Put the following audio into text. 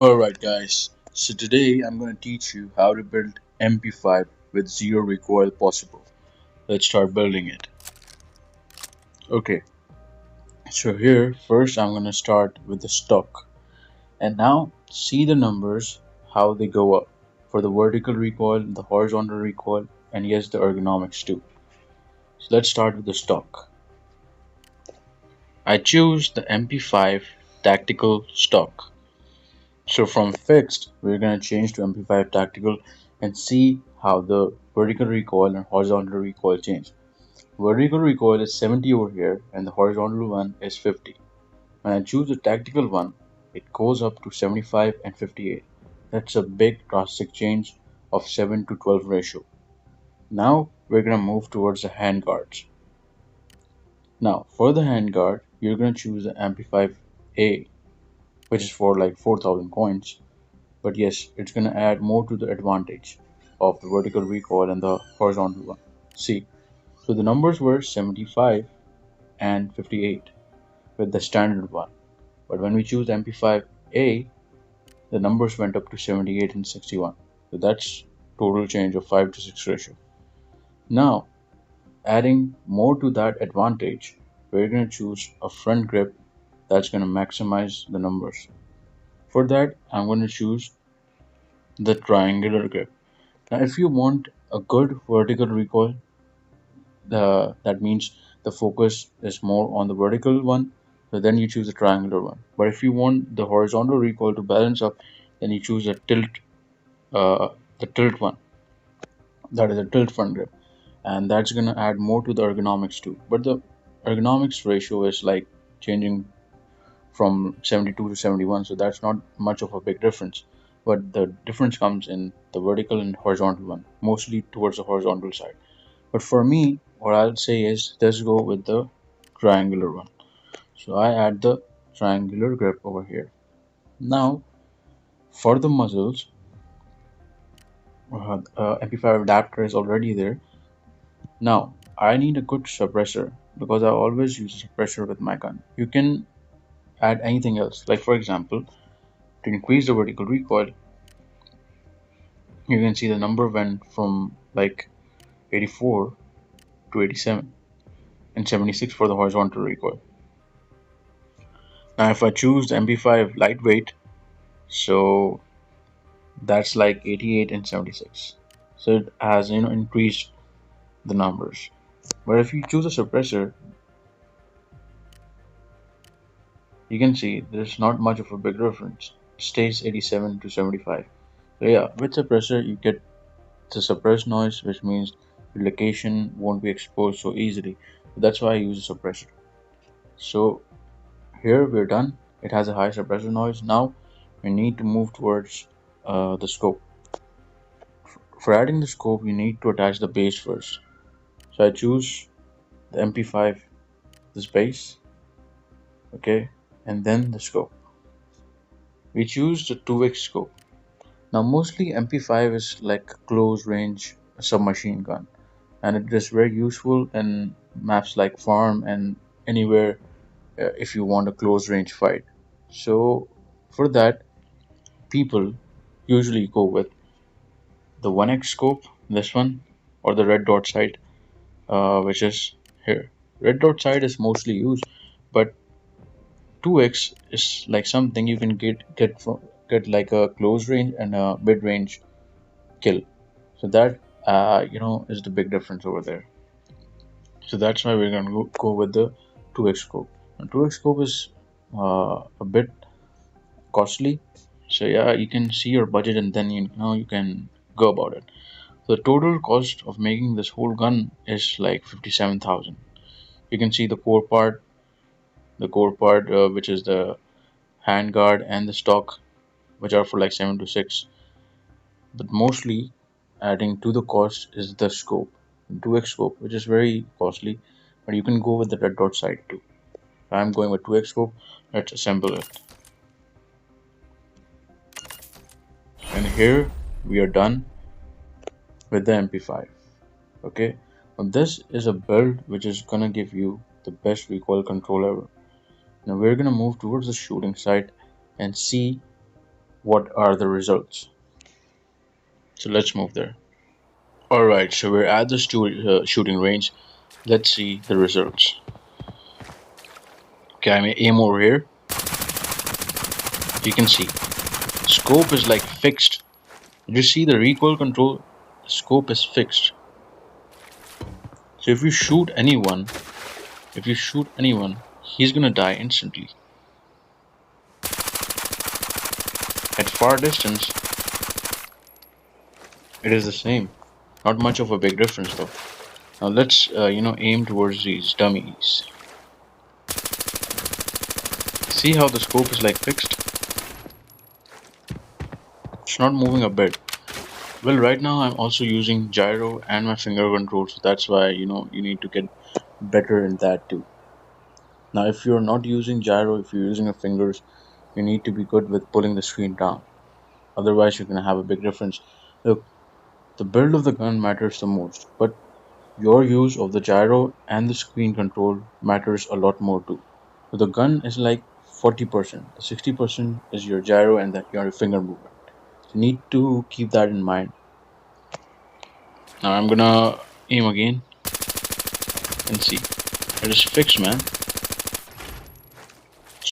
Alright guys, so today I'm going to teach you how to build MP5 with zero recoil possible. Let's start building it. Okay, so here first I'm going to start with the stock. And now see the numbers, how they go up. For the vertical recoil, the horizontal recoil, and yes, the ergonomics too. So let's start with the stock. I choose the MP5 tactical stock. So from fixed, we're going to change to MP5 tactical and see how the vertical recoil and horizontal recoil change. Vertical recoil is 70 over here and the horizontal one is 50. When I choose the tactical one, it goes up to 75 and 58. That's a big drastic change of 7 to 12 ratio. Now we're going to move towards the hand guards. Now for the hand guard, you're going to choose the MP5A, which is for like 4000 coins. But yes, it's gonna add more to the advantage of the vertical recoil and the horizontal one. See, so the numbers were 75 and 58 with the standard one. But when we choose MP5A, the numbers went up to 78 and 61. So that's total change of 5 to 6 ratio. Now, adding more to that advantage, we're gonna choose a front grip that's gonna maximize the numbers. For that, I'm gonna choose the triangular grip. Now, if you want a good vertical recoil, that means the focus is more on the vertical one, so then you choose the triangular one. But if you want the horizontal recoil to balance up, then you choose uh, the tilt one. That is a tilt front grip, and that's gonna add more to the ergonomics too. But the ergonomics ratio is like changing from 72 to 71, so that's not much of a big difference. But the difference comes in the vertical and horizontal one, mostly towards the horizontal side. But for me, what I'll say is let's go with the triangular one. So I add the triangular grip over here. Now for the muzzles, MP5 adapter is already there. Now I need a good suppressor because I always use a suppressor with my gun. You can add anything else. Like for example, to increase the vertical recoil, you can see the number went from like 84 to 87 and 76 for the horizontal recoil. Now if I choose the MP5 lightweight, so that's like 88 and 76, so it has increased the numbers. But if you choose a suppressor, you can see there's not much of a big difference. It stays 87 to 75. So yeah, with suppressor you get the suppressed noise, which means your location won't be exposed so easily. So that's why I use a suppressor. So here we're done. It has a high suppressor noise. Now we need to move towards the scope. For adding the scope, you need to attach the base first. So I choose the MP5, this base, okay, and then the scope. We choose the 2x scope. Now mostly MP5 is like a close range submachine gun, and it is very useful in maps like farm and anywhere if you want a close range fight. So for that, people usually go with the 1x scope, this one, or the red dot sight, which is here. Red dot sight is mostly used, but 2x is like something you can get like a close range and a mid range kill. So that is the big difference over there. So that's why we're gonna go with the 2x scope. And 2x scope is a bit costly. So yeah, you can see your budget and then you can go about it. So the total cost of making this whole gun is like 57,000. You can see the core part, which is the handguard and the stock, which are for like 7 to 6. But mostly adding to the cost is the scope, 2x scope, which is very costly, but you can go with the red dot sight too. I'm going with 2x scope. Let's assemble it. And here we are done with the MP5. Okay, now this is a build which is gonna give you the best recoil control ever. Now we're gonna move towards the shooting site and see what are the results. So let's move there. Alright, so we're at the shooting range. Let's see the results. Okay, I may aim over here. You can see scope is like fixed. Did you see the recoil control? The scope is fixed. So if you shoot anyone, he's gonna die instantly. At far distance, it is the same. Not much of a big difference though. Now let's aim towards these dummies. See how the scope is like fixed? It's not moving a bit. Well, right now I'm also using gyro and my finger control, so that's why you need to get better in that too. Now if you're not using gyro, if you're using your fingers, you need to be good with pulling the screen down. Otherwise you're gonna have a big difference. Look, the build of the gun matters the most, but your use of the gyro and the screen control matters a lot more too. So the gun is like 40%. The 60% is your gyro and your finger movement. So you need to keep that in mind. Now I'm gonna aim again and see. It is fixed, man.